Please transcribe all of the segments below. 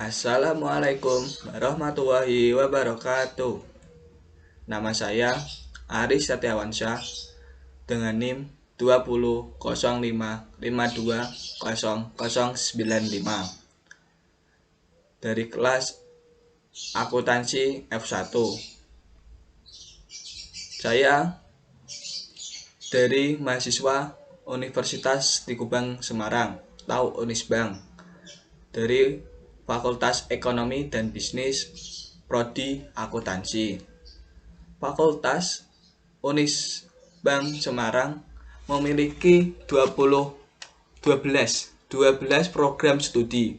Assalamualaikum warahmatullahi wabarakatuh. Nama saya Aris Setiawansyah dengan NIM 2005520095 dari kelas akuntansi F1. Saya dari mahasiswa Universitas Tikubang Semarang atau Unisbang dari Fakultas Ekonomi dan Bisnis Prodi Akuntansi. Fakultas Unisbang Semarang memiliki 12 program studi.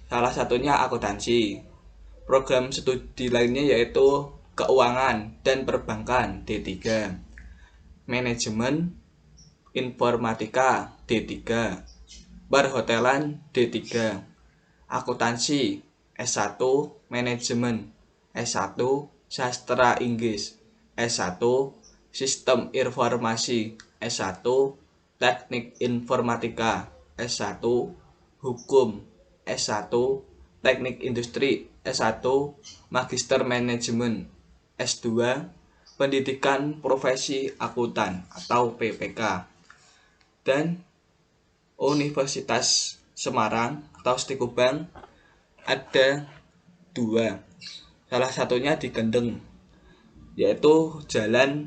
Salah satunya akuntansi. Program studi lainnya yaitu keuangan dan perbankan D3, manajemen informatika D3, perhotelan D3, akuntansi S1 manajemen, S1 sastra Inggris, S1 sistem informasi, S1 teknik informatika, S1 hukum, S1 teknik industri, S1 magister manajemen, S2 pendidikan profesi akuntan atau PPK. Dan Universitas Semarang atau Tikubang ada 2. Salah satunya di Kendeng, yaitu Jalan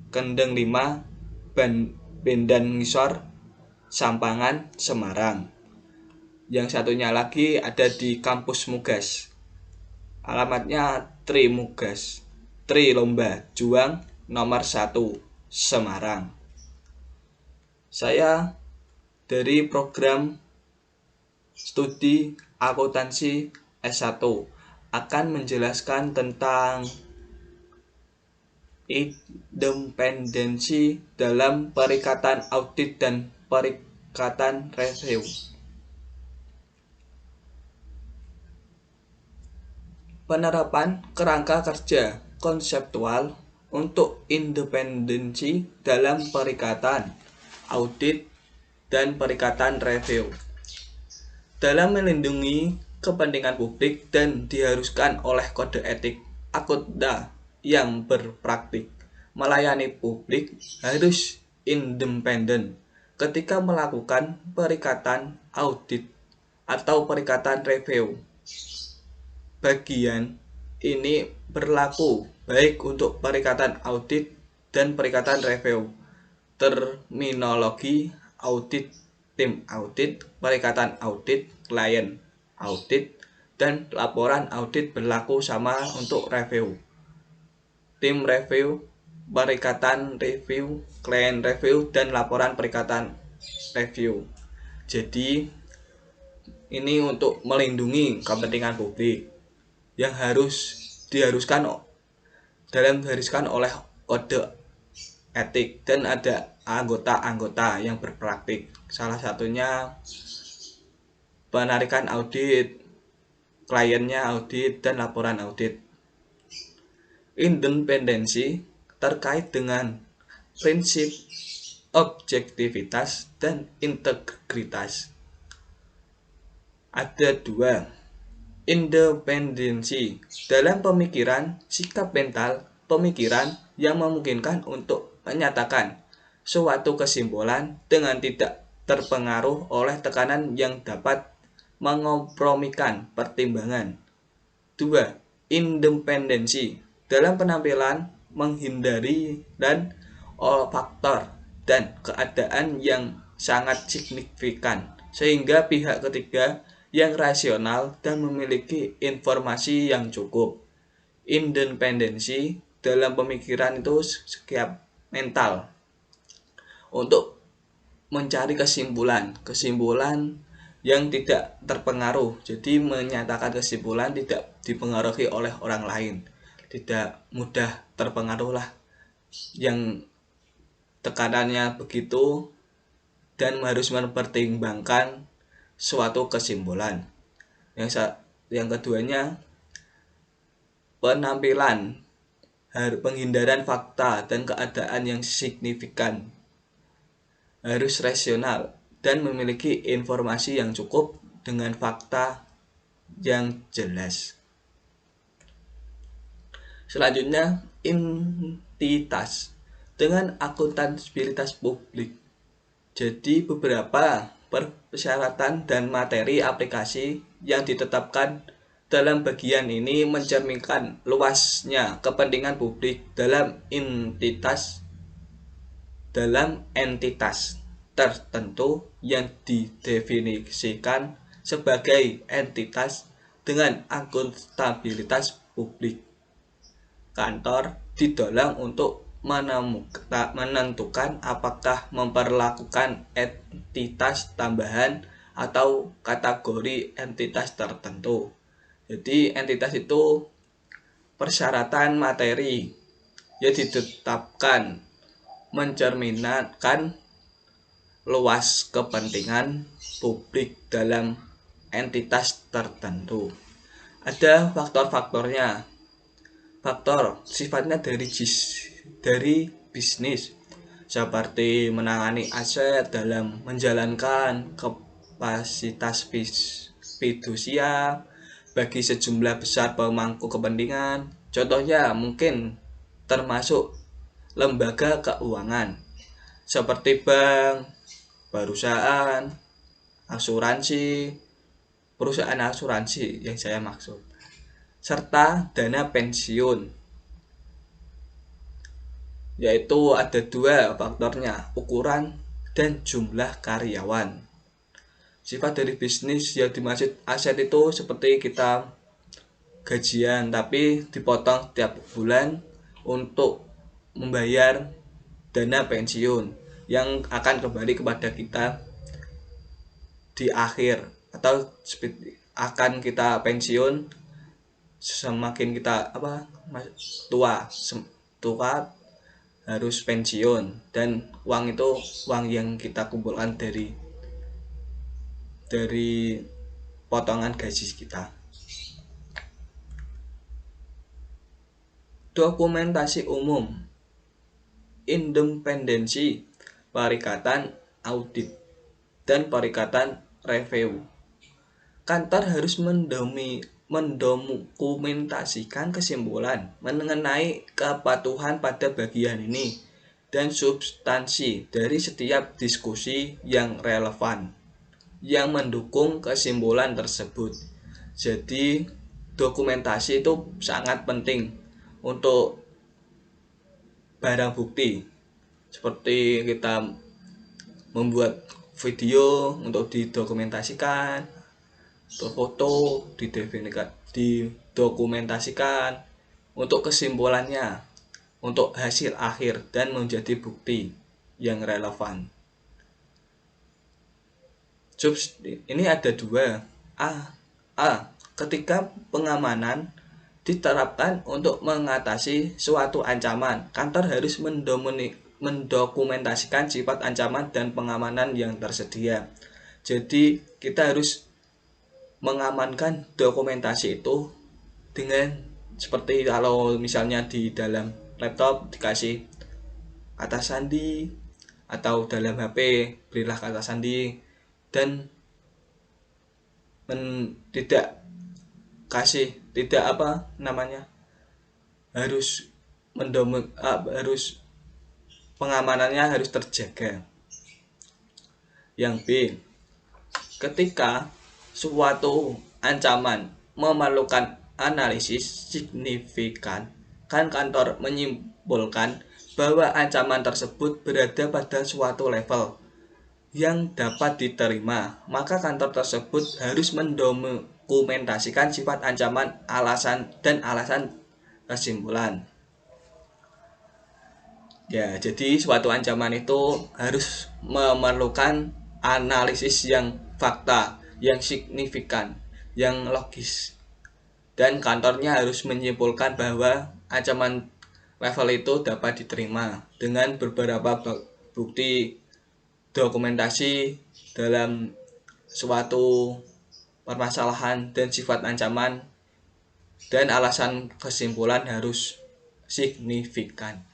Kendeng 5 Bendan Ngisor Sampangan Semarang. Yang satunya lagi ada di Kampus Mugas. Alamatnya Tri Mugas, Tri Lomba Juang nomor 1 Semarang. Saya dari program studi akuntansi S1 akan menjelaskan tentang independensi dalam perikatan audit dan perikatan review. Penerapan kerangka kerja konseptual untuk independensi dalam perikatan audit dan perikatan review dalam melindungi kepentingan publik dan diharuskan oleh kode etik akuntan yang berpraktik melayani publik harus independen ketika melakukan perikatan audit atau perikatan review. Bagian ini berlaku baik untuk perikatan audit dan perikatan review. Terminologi audit, tim audit, perikatan audit, klien audit, dan laporan audit berlaku sama untuk review. Tim review, perikatan review, klien review, dan laporan perikatan review. Jadi ini untuk melindungi kepentingan publik yang diharuskan oleh kode etik dan ada anggota-anggota yang berpraktik. Salah satunya penarikan audit, kliennya audit, dan laporan audit. Independensi terkait dengan prinsip objektivitas dan integritas. Ada 2. Independensi dalam pemikiran, sikap mental pemikiran yang memungkinkan untuk menyatakan suatu kesimpulan dengan tidak terpengaruh oleh tekanan yang dapat mengompromikan pertimbangan. 2. Independensi dalam penampilan menghindari dan faktor dan keadaan yang sangat signifikan sehingga pihak ketiga yang rasional dan memiliki informasi yang cukup. Independensi dalam pemikiran itu sikap mental untuk mencari kesimpulan yang tidak terpengaruh. Jadi menyatakan kesimpulan tidak dipengaruhi oleh orang lain, tidak mudah terpengaruh lah, yang tekanannya begitu, dan harus mempertimbangkan suatu kesimpulan. Yang keduanya penampilan, penghindaran fakta dan keadaan yang signifikan, harus rasional dan memiliki informasi yang cukup dengan fakta yang jelas. Selanjutnya, entitas dengan akuntabilitas publik. Jadi beberapa persyaratan dan materi aplikasi yang ditetapkan dalam bagian ini mencerminkan luasnya kepentingan publik dalam entitas tertentu yang didefinisikan sebagai entitas dengan akuntabilitas publik. Kantor didorong untuk menentukan apakah memperlakukan entitas tambahan atau kategori entitas tertentu. Jadi entitas itu persyaratan materi yang ditetapkan mencerminkan luas kepentingan publik dalam entitas tertentu. Ada faktor-faktornya. Faktor sifatnya dari bisnis, seperti menangani aset dalam menjalankan kapasitas fidusia bagi sejumlah besar pemangku kepentingan. Contohnya mungkin termasuk lembaga keuangan seperti bank, perusahaan asuransi yang saya maksud, serta dana pensiun, yaitu ada dua faktornya, ukuran dan jumlah karyawan. Sifat dari bisnis yang dimaksud aset itu seperti kita gajian tapi dipotong tiap bulan untuk membayar dana pensiun yang akan kembali kepada kita di akhir, atau akan kita pensiun semakin kita tua harus pensiun, dan uang itu uang yang kita kumpulkan dari potongan gaji kita. Dokumentasi umum, independensi, perikatan audit, dan perikatan review. Kantor harus mendokumentasikan kesimpulan mengenai kepatuhan pada bagian ini dan substansi dari setiap diskusi yang relevan yang mendukung kesimpulan tersebut. Jadi dokumentasi itu sangat penting untuk barang bukti, seperti kita membuat video untuk didokumentasikan, untuk foto didokumentasikan untuk kesimpulannya, untuk hasil akhir, dan menjadi bukti yang relevan. Ini ada dua. Ketika pengamanan diterapkan untuk mengatasi suatu ancaman, kantor harus mendokumentasikan sifat ancaman dan pengamanan yang tersedia. Jadi kita harus mengamankan dokumentasi itu dengan seperti kalau misalnya di dalam laptop dikasih kata sandi, atau dalam HP berilah kata sandi, dan harus pengamanannya harus terjaga. Yang B, ketika suatu ancaman memerlukan analisis signifikan, kan kantor menyimpulkan bahwa ancaman tersebut berada pada suatu level yang dapat diterima, maka kantor tersebut harus mendokumentasikan sifat ancaman, alasan kesimpulan. Ya, jadi suatu ancaman itu harus memerlukan analisis yang fakta, yang signifikan, yang logis, dan kantornya harus menyimpulkan bahwa ancaman level itu dapat diterima dengan beberapa bukti dokumentasi dalam suatu permasalahan, dan sifat ancaman dan alasan kesimpulan harus signifikan.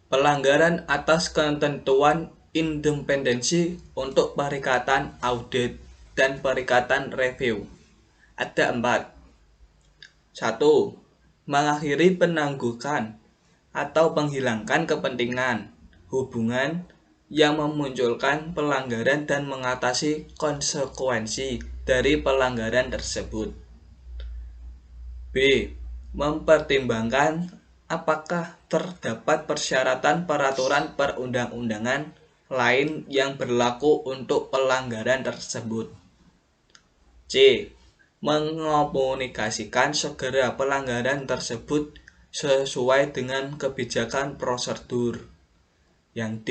Pelanggaran atas ketentuan independensi untuk perikatan audit. dan perikatan review. Ada 4. 1. Mengakhiri penangguhan atau menghilangkan kepentingan hubungan yang memunculkan pelanggaran dan mengatasi konsekuensi dari pelanggaran tersebut. B. Mempertimbangkan apakah terdapat persyaratan peraturan perundang-undangan lain yang berlaku untuk pelanggaran tersebut. C. Mengomunikasikan segera pelanggaran tersebut sesuai dengan kebijakan prosedur. Yang D.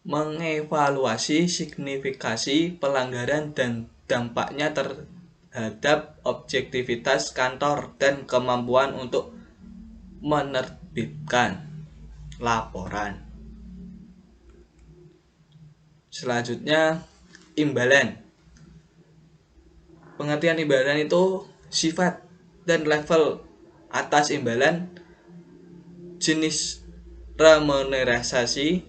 Mengevaluasi signifikasi pelanggaran dan dampaknya terhadap objektivitas kantor dan kemampuan untuk menerbitkan laporan. Selanjutnya, imbalan. Pengertian imbalan itu sifat dan level atas imbalan, jenis remunerasi,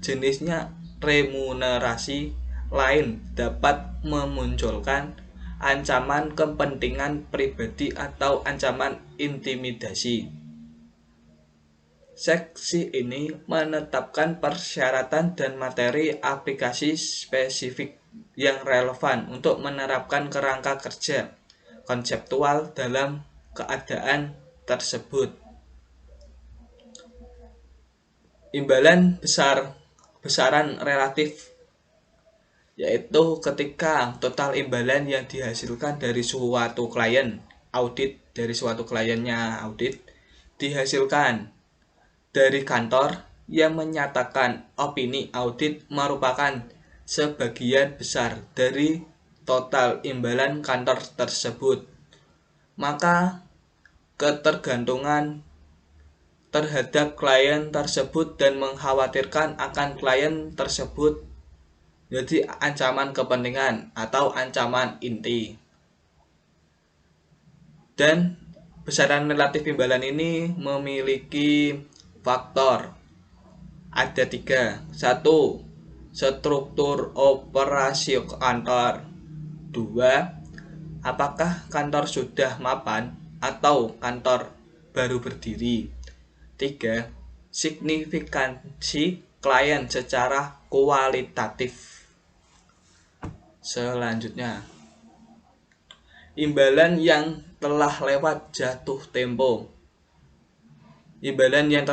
jenisnya remunerasi lain dapat memunculkan ancaman kepentingan pribadi atau ancaman intimidasi. Seksi ini menetapkan persyaratan dan materi aplikasi spesifik yang relevan untuk menerapkan kerangka kerja konseptual dalam keadaan tersebut. Imbalan besaran relatif, yaitu ketika total imbalan yang dihasilkan dari suatu klien audit, dari suatu kliennya audit, dihasilkan dari kantor yang menyatakan opini audit merupakan sebagian besar dari total imbalan kantor tersebut, maka ketergantungan terhadap klien tersebut dan mengkhawatirkan akan klien tersebut jadi ancaman kepentingan atau ancaman inti. Dan besaran relatif imbalan ini memiliki faktor. Ada 3. 1. Struktur operasi kantor. 2. Apakah kantor sudah mapan atau kantor baru berdiri. 3. Signifikansi klien secara kualitatif. Selanjutnya, imbalan yang telah lewat jatuh tempo. Imbalan yang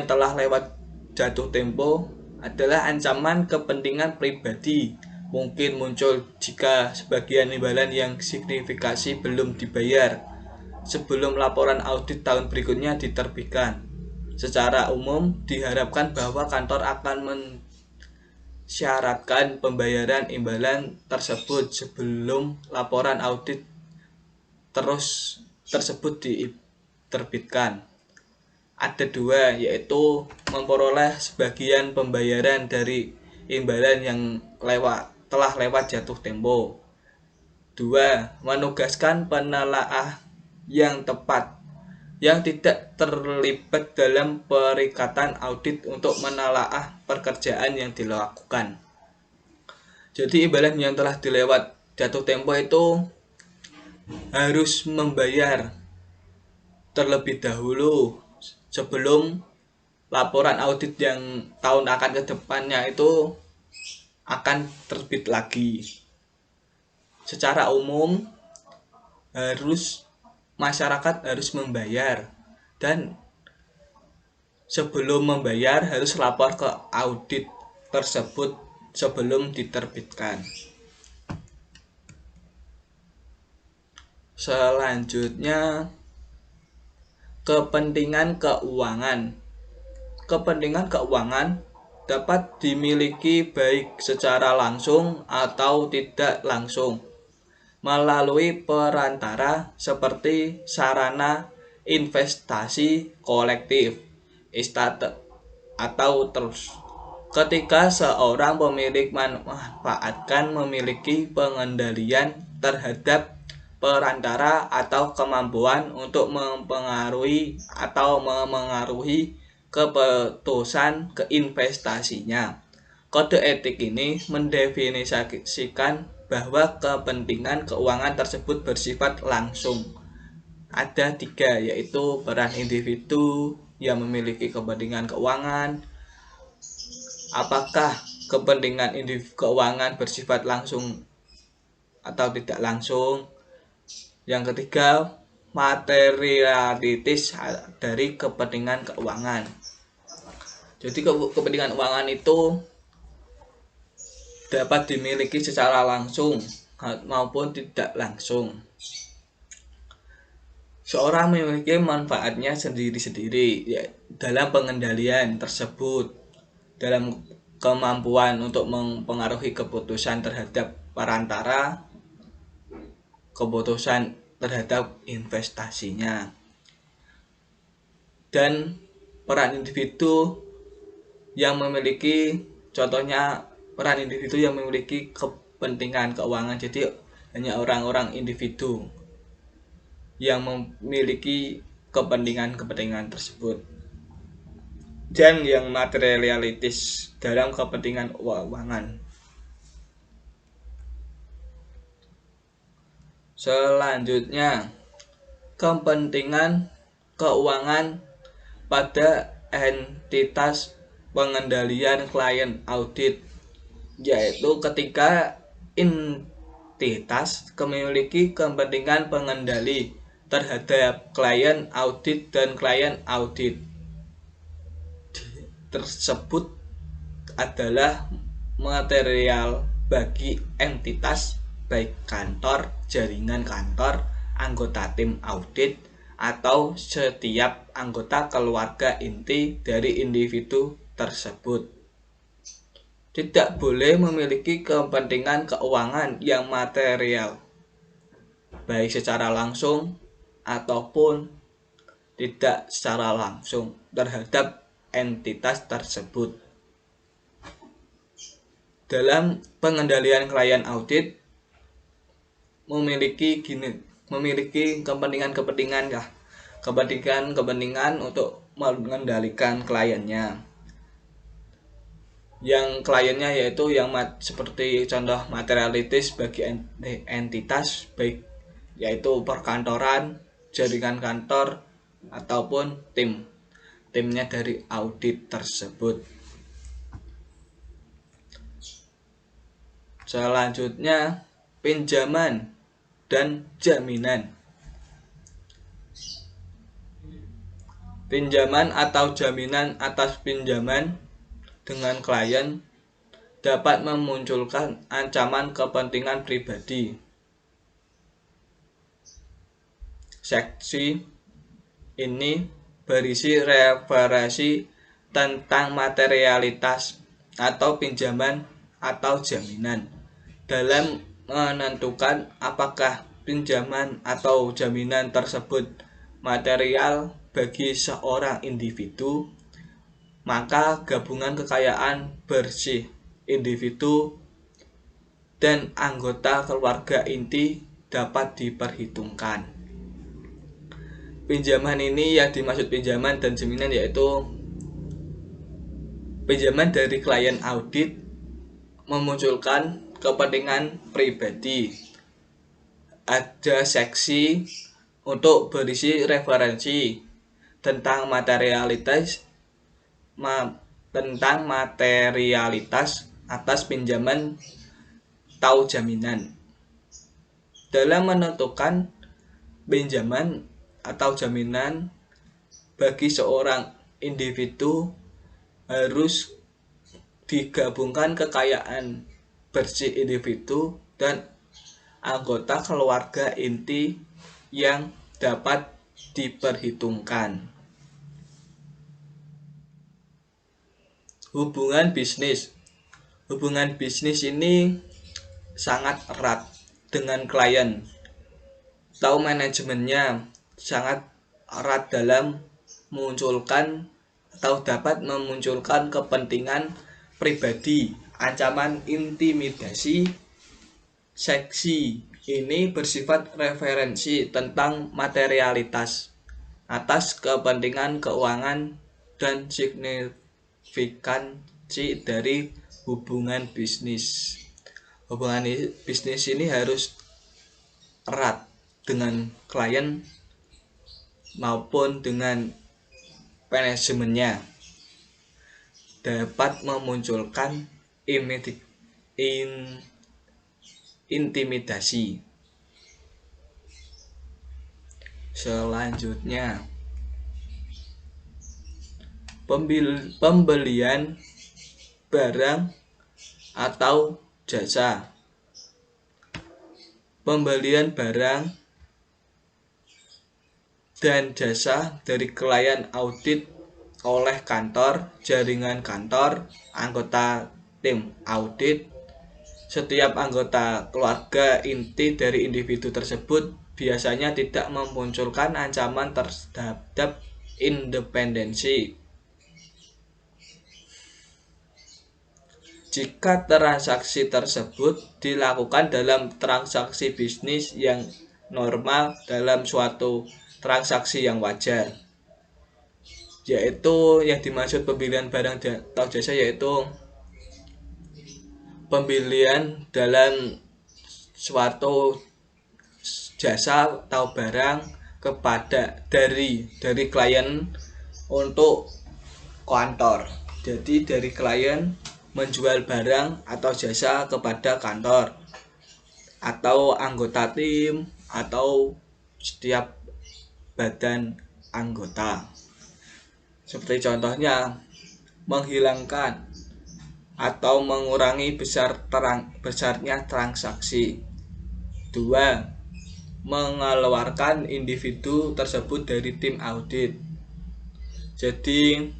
telah lewat jatuh tempo adalah ancaman kepentingan pribadi. Mungkin muncul jika sebagian imbalan yang signifikasi belum dibayar sebelum laporan audit tahun berikutnya diterbitkan. Secara umum, diharapkan bahwa kantor akan mensyaratkan pembayaran imbalan tersebut sebelum laporan audit tersebut diterbitkan. Ada 2, yaitu memperoleh sebagian pembayaran dari imbalan yang telah lewat jatuh tempo. 2. Menugaskan penelaah yang tepat yang tidak terlibat dalam perikatan audit untuk menelaah pekerjaan yang dilakukan. Jadi imbalan yang telah dilewat jatuh tempo itu harus membayar terlebih dahulu sebelum laporan audit yang tahun akan ke depannya itu akan terbit lagi. Secara umum masyarakat harus membayar, dan sebelum membayar harus lapor ke audit tersebut sebelum diterbitkan. Selanjutnya, kepentingan keuangan. Kepentingan keuangan dapat dimiliki baik secara langsung atau tidak langsung melalui perantara seperti sarana investasi kolektif, estate, atau trust. Ketika seorang pemilik manfaatkan memiliki pengendalian terhadap perantara atau kemampuan untuk mempengaruhi atau memengaruhi keputusan keinvestasinya. Kode etik ini mendefinisikan bahwa kepentingan keuangan tersebut bersifat langsung. Ada 3, yaitu peran individu yang memiliki kepentingan keuangan. Apakah kepentingan individu keuangan bersifat langsung atau tidak langsung? Yang ketiga, materialitis dari kepentingan keuangan. Jadi kepentingan keuangan itu dapat dimiliki secara langsung maupun tidak langsung. Seorang memiliki manfaatnya sendiri-sendiri ya, dalam pengendalian tersebut, dalam kemampuan untuk mempengaruhi keputusan terhadap perantara, keputusan terhadap investasinya. Dan peran individu yang memiliki, contohnya peran individu yang memiliki kepentingan keuangan, jadi hanya orang-orang individu yang memiliki kepentingan-kepentingan tersebut. Dan yang materialitis dalam kepentingan keuangan. Selanjutnya, kepentingan keuangan pada entitas pengendalian klien audit, yaitu ketika entitas memiliki kepentingan pengendali terhadap klien audit dan klien audit tersebut adalah material bagi entitas, baik kantor, jaringan kantor, anggota tim audit, atau setiap anggota keluarga inti dari individu tersebut. Tidak boleh memiliki kepentingan keuangan yang material, baik secara langsung ataupun tidak secara langsung terhadap entitas tersebut. Dalam pengendalian klien audit memiliki kepentingan untuk mengendalikan kliennya. Yang kliennya yaitu yang seperti contoh materialitis bagi entitas, baik yaitu perkantoran, jaringan kantor, ataupun timnya dari audit tersebut. Selanjutnya, pinjaman dan jaminan. Pinjaman atau jaminan atas pinjaman dengan klien dapat memunculkan ancaman kepentingan pribadi. Seksi ini berisi referensi tentang materialitas atau pinjaman atau jaminan dalam menentukan apakah pinjaman atau jaminan tersebut material bagi seorang individu, maka gabungan kekayaan bersih individu dan anggota keluarga inti dapat diperhitungkan. Pinjaman ini yang dimaksud pinjaman dan jaminan yaitu pinjaman dari klien audit memunculkan kepentingan pribadi. Ada seksi untuk berisi referensi tentang materialitas atas pinjaman atau jaminan. Dalam menentukan pinjaman atau jaminan bagi seorang individu harus digabungkan kekayaan bersih individu dan anggota keluarga inti yang dapat diperhitungkan. Hubungan bisnis. Hubungan bisnis ini sangat erat dengan klien. Tahu manajemennya sangat erat dalam memunculkan atau dapat memunculkan kepentingan pribadi, ancaman intimidasi. Seksi ini bersifat referensi tentang materialitas atas kepentingan keuangan dan signifikansi dari hubungan bisnis. Hubungan bisnis ini harus erat dengan klien maupun dengan manajemennya, dapat memunculkan intimidasi. Selanjutnya, pembelian barang atau jasa. Pembelian barang dan jasa dari klien audit oleh kantor, jaringan kantor, anggota tim audit. Setiap anggota keluarga inti dari individu tersebut biasanya tidak memunculkan ancaman terhadap independensi. Jika transaksi tersebut dilakukan dalam transaksi bisnis yang normal dalam suatu transaksi yang wajar, yaitu yang dimaksud pembelian barang atau jasa yaitu pembelian dalam suatu jasa atau barang kepada dari klien untuk kantor. Jadi dari klien menjual barang atau jasa kepada kantor atau anggota tim atau setiap badan anggota. Seperti contohnya menghilangkan atau mengurangi besarnya transaksi. 2. Mengeluarkan individu tersebut dari tim audit. Jadi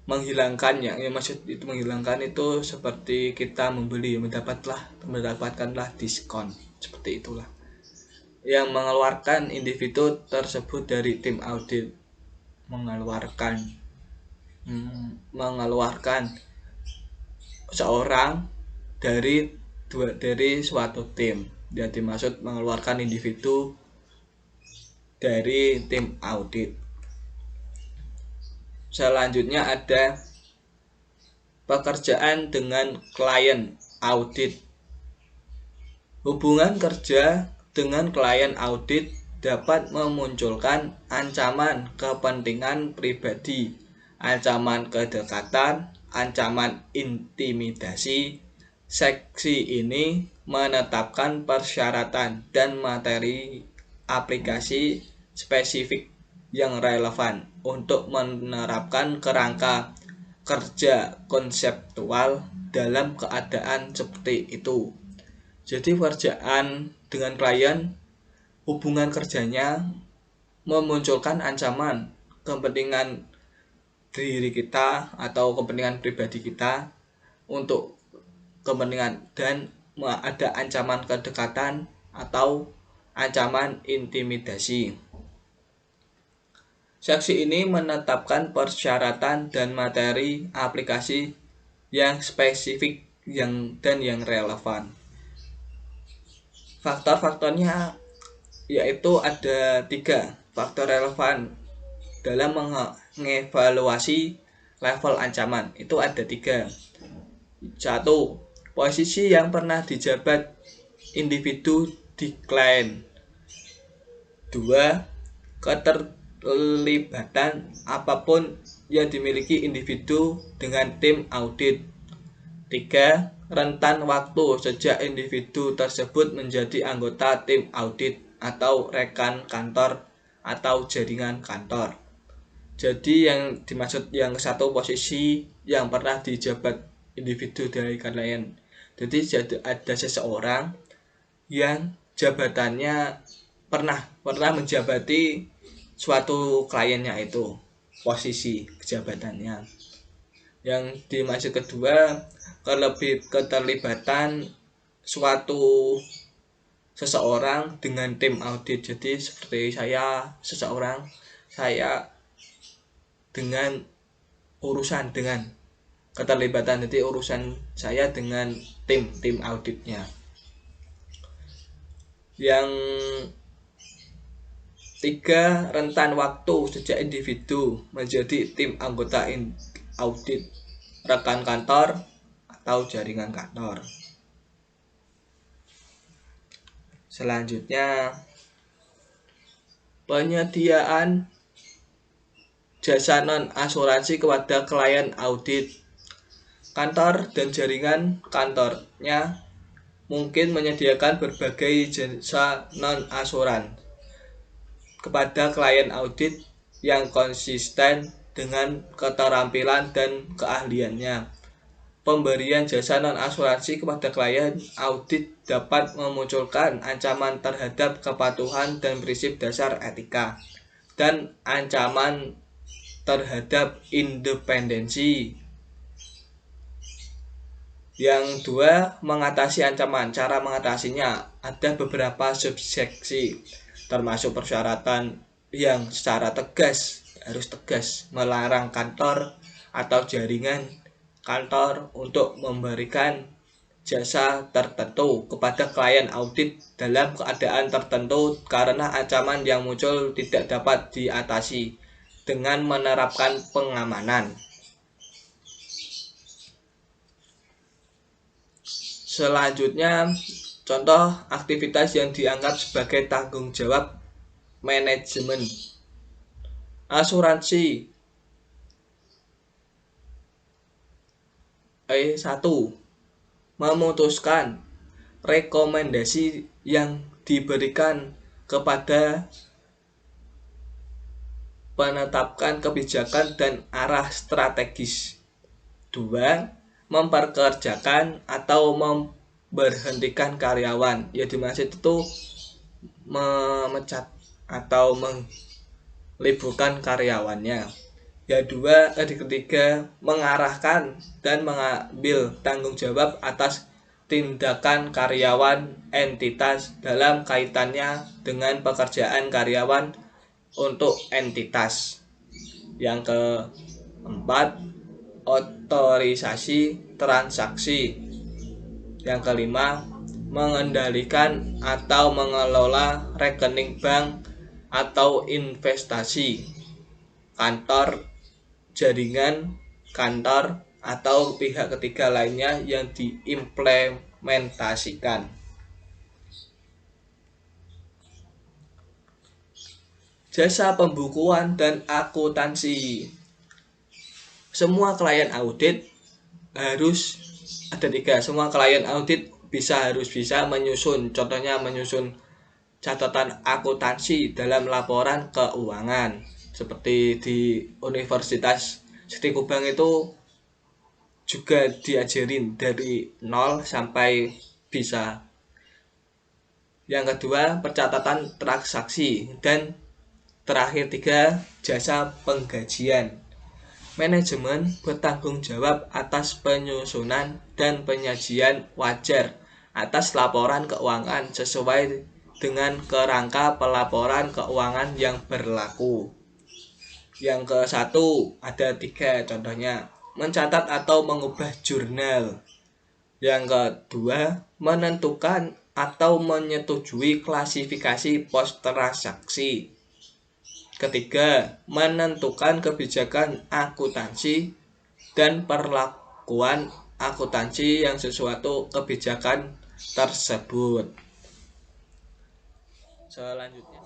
menghilangkannya, maksud itu menghilangkan itu seperti kita membeli, mendapatkanlah diskon, seperti itulah. Yang mengeluarkan individu tersebut dari tim audit, mengeluarkan seorang dari suatu tim. Dia dimaksud mengeluarkan individu dari tim audit. Selanjutnya ada pekerjaan dengan klien audit. Hubungan kerja dengan klien audit dapat memunculkan ancaman kepentingan pribadi, ancaman kedekatan, ancaman intimidasi. Seksi ini menetapkan persyaratan dan materi aplikasi spesifik yang relevan untuk menerapkan kerangka kerja konseptual dalam keadaan seperti itu. Jadi pekerjaan dengan klien, hubungan kerjanya memunculkan ancaman kepentingan diri kita atau kepentingan pribadi kita untuk kepentingan, dan ada ancaman kedekatan atau ancaman intimidasi. Seksi ini menetapkan persyaratan dan materi aplikasi yang spesifik dan yang relevan. Faktor-faktornya yaitu ada 3 faktor relevan dalam mengevaluasi level ancaman. Itu ada 3. 1. Posisi yang pernah dijabat individu di klien. 2. Keterlibatan apapun yang dimiliki individu dengan tim audit. 3. Rentan waktu sejak individu tersebut menjadi anggota tim audit atau rekan kantor atau jaringan kantor. Jadi yang dimaksud yang satu, posisi yang pernah dijabat individu dari klien. Jadi ada seseorang yang jabatannya pernah menjabati suatu kliennya, itu posisi jabatannya. Yang dimaksud kedua, keterlibatan suatu seseorang dengan tim audit. Jadi seperti saya dengan keterlibatan, jadi urusan saya dengan tim auditnya. Yang 3, rentan waktu sejak individu menjadi tim anggota audit, rekan kantor atau jaringan kantor. Selanjutnya, penyediaan jasa non-asuransi kepada klien audit. Kantor dan jaringan kantornya mungkin menyediakan berbagai jasa non-asuran kepada klien audit yang konsisten dengan keterampilan dan keahliannya. Pemberian jasa non-asuransi kepada klien audit dapat memunculkan ancaman terhadap kepatuhan dan prinsip dasar etika, dan ancaman terhadap independensi. Yang dua, mengatasi ancaman. Cara mengatasinya ada beberapa subseksi, termasuk persyaratan yang secara tegas, harus tegas, melarang kantor atau jaringan kantor untuk memberikan jasa tertentu kepada klien audit dalam keadaan tertentu karena ancaman yang muncul tidak dapat diatasi dengan menerapkan pengamanan. Selanjutnya, contoh aktivitas yang dianggap sebagai tanggung jawab manajemen. Asuransi. 1. Memutuskan rekomendasi yang diberikan kepada menetapkan kebijakan dan arah strategis. 2. Memperkerjakan atau memberhentikan karyawan. Ya dimaksud itu memecat atau meliburkan karyawannya. Ketiga, mengarahkan dan mengambil tanggung jawab atas tindakan karyawan entitas dalam kaitannya dengan pekerjaan karyawan untuk entitas. Yang keempat, otorisasi transaksi. Yang kelima, mengendalikan atau mengelola rekening bank atau investasi kantor, jaringan kantor, atau pihak ketiga lainnya yang diimplementasikan. Jasa pembukuan dan akuntansi. Semua klien audit harus ada 3. Semua klien audit harus bisa menyusun, contohnya menyusun catatan akuntansi dalam laporan keuangan. Seperti di Universitas Siti Kubang itu juga diajarin dari 0 sampai bisa. Yang kedua, pencatatan transaksi. Dan terakhir 3, jasa penggajian. Manajemen bertanggung jawab atas penyusunan dan penyajian wajar atas laporan keuangan sesuai dengan kerangka pelaporan keuangan yang berlaku. Yang ke-1 ada 3 contohnya, mencatat atau mengubah jurnal. Yang kedua, menentukan atau menyetujui klasifikasi pos transaksi. Ketiga, menentukan kebijakan akuntansi dan perlakuan akuntansi yang sesuatu kebijakan tersebut. Selanjutnya,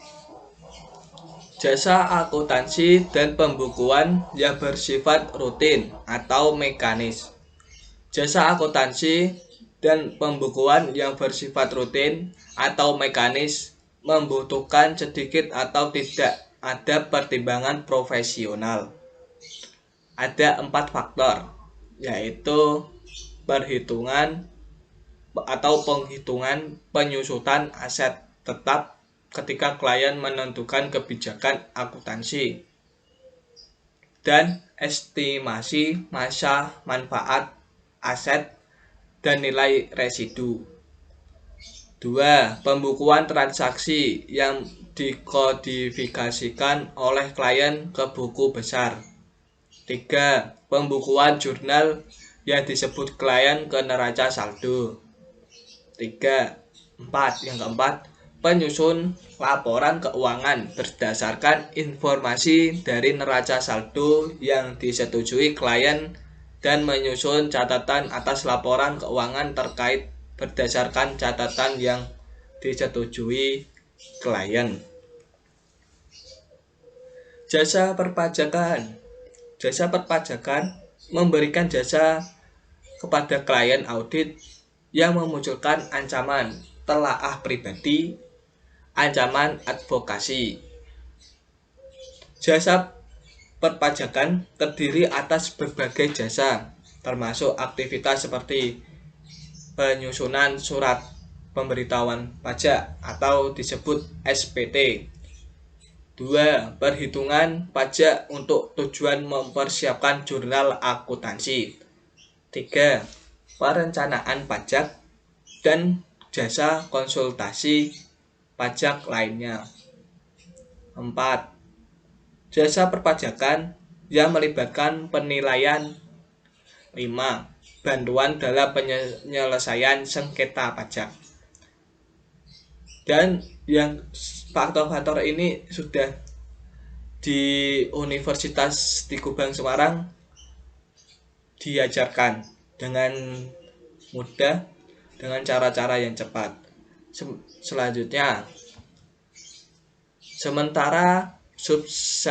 jasa akuntansi dan pembukuan yang bersifat rutin atau mekanis. Jasa akuntansi dan pembukuan yang bersifat rutin atau mekanis membutuhkan sedikit atau tidak ada pertimbangan profesional. Ada 4 faktor, yaitu perhitungan atau penghitungan penyusutan aset tetap ketika klien menentukan kebijakan akuntansi, dan estimasi masa manfaat aset dan nilai residu. 2. Pembukuan transaksi yang dikodifikasikan oleh klien ke buku besar. 3. Pembukuan jurnal yang disebut klien ke neraca saldo. 4. Yang keempat, penyusun laporan keuangan berdasarkan informasi dari neraca saldo yang disetujui klien dan menyusun catatan atas laporan keuangan terkait berdasarkan catatan yang disetujui klien. Jasa perpajakan. Jasa perpajakan memberikan jasa kepada klien audit yang memunculkan ancaman telaah pribadi, ancaman advokasi. Jasa perpajakan terdiri atas berbagai jasa, termasuk aktivitas seperti penyusunan surat pemberitahuan pajak atau disebut SPT. 2. Perhitungan pajak untuk tujuan mempersiapkan jurnal akuntansi. 3. Perencanaan pajak dan jasa konsultasi pajak lainnya. 4. Jasa perpajakan yang melibatkan penilaian. 5. Bantuan dalam penyelesaian sengketa pajak. Dan yang faktor-faktor ini sudah di Universitas Tigubang Semarang diajarkan dengan mudah, dengan cara-cara yang cepat. Selanjutnya, sementara subseksi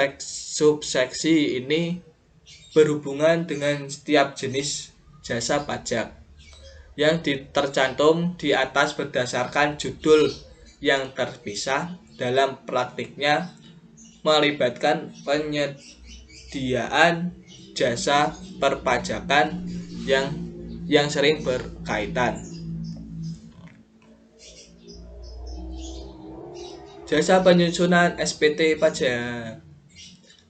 ini berhubungan dengan setiap jenis jasa pajak yang tercantum di atas berdasarkan judul yang terpisah. Dalam praktiknya melibatkan penyediaan jasa perpajakan yang sering berkaitan. Jasa penyusunan SPT pajak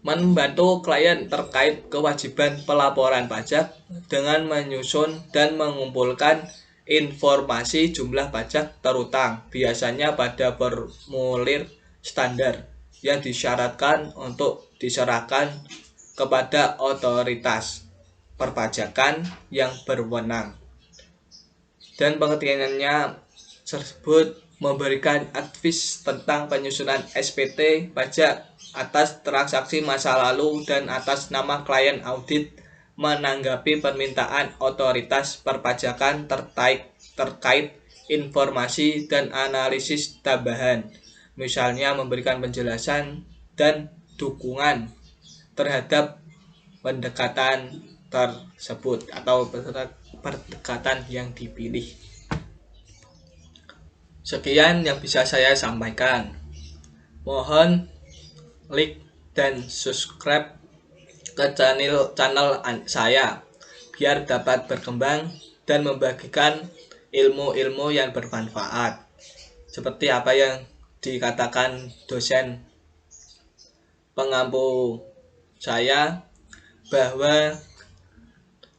membantu klien terkait kewajiban pelaporan pajak dengan menyusun dan mengumpulkan informasi jumlah pajak terutang, biasanya pada formulir standar yang disyaratkan untuk diserahkan kepada otoritas perpajakan yang berwenang. Dan pengertiannya tersebut memberikan advice tentang penyusunan SPT pajak atas transaksi masa lalu dan atas nama klien audit, menanggapi permintaan otoritas perpajakan terkait informasi dan analisis tambahan, misalnya memberikan penjelasan dan dukungan terhadap pendekatan tersebut atau pendekatan yang dipilih. Sekian yang bisa saya sampaikan. Mohon like dan subscribe ke channel saya biar dapat berkembang dan membagikan ilmu-ilmu yang bermanfaat. Seperti apa yang dikatakan dosen pengampu saya, bahwa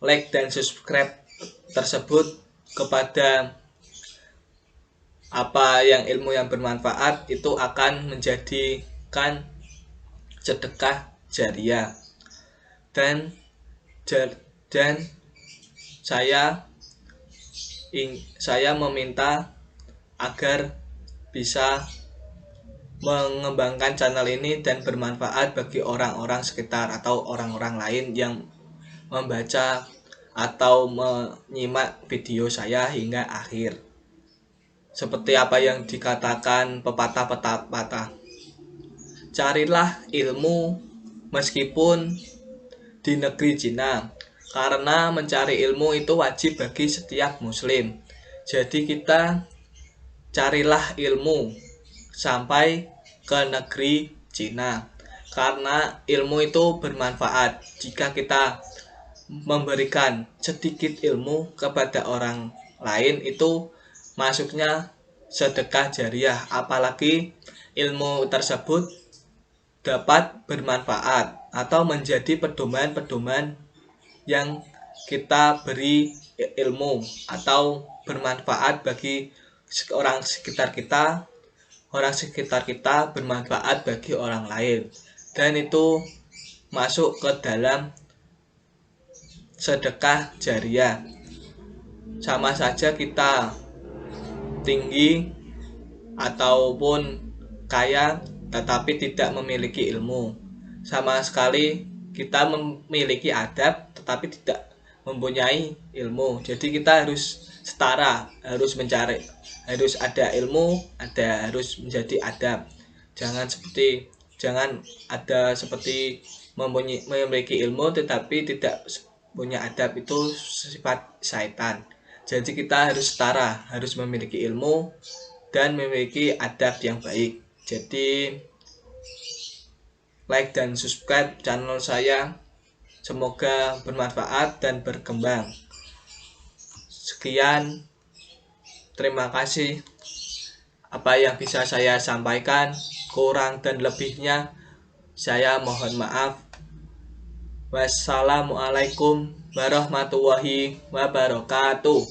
like dan subscribe tersebut kepada apa yang ilmu yang bermanfaat itu akan menjadikan sedekah jariah. Dan saya meminta agar bisa mengembangkan channel ini dan bermanfaat bagi orang-orang sekitar atau orang-orang lain yang membaca atau menyimak video saya hingga akhir. Seperti apa yang dikatakan pepatah-pepatah, carilah ilmu meskipun di negeri Cina, karena mencari ilmu itu wajib bagi setiap muslim. Jadi kita carilah ilmu sampai ke negeri Cina, karena ilmu itu bermanfaat. Jika kita memberikan sedikit ilmu kepada orang lain, itu masuknya sedekah jariah, apalagi ilmu tersebut dapat bermanfaat atau menjadi pedoman-pedoman yang kita beri ilmu atau bermanfaat bagi orang sekitar kita bermanfaat bagi orang lain, dan itu masuk ke dalam sedekah jariah. Sama saja kita tinggi ataupun kaya tetapi tidak memiliki ilmu, sama sekali kita memiliki adab tetapi tidak mempunyai ilmu. Jadi kita harus setara, harus mencari, harus ada ilmu, harus menjadi adab. Jangan ada seperti memiliki ilmu tetapi tidak punya adab, itu sifat syaitan. Jadi kita harus setara, harus memiliki ilmu dan memiliki adab yang baik. Jadi like dan subscribe channel saya, semoga bermanfaat dan berkembang. Sekian, terima kasih. Apa yang bisa saya sampaikan, kurang dan lebihnya saya mohon maaf. Wassalamualaikum warahmatullahi wabarakatuh.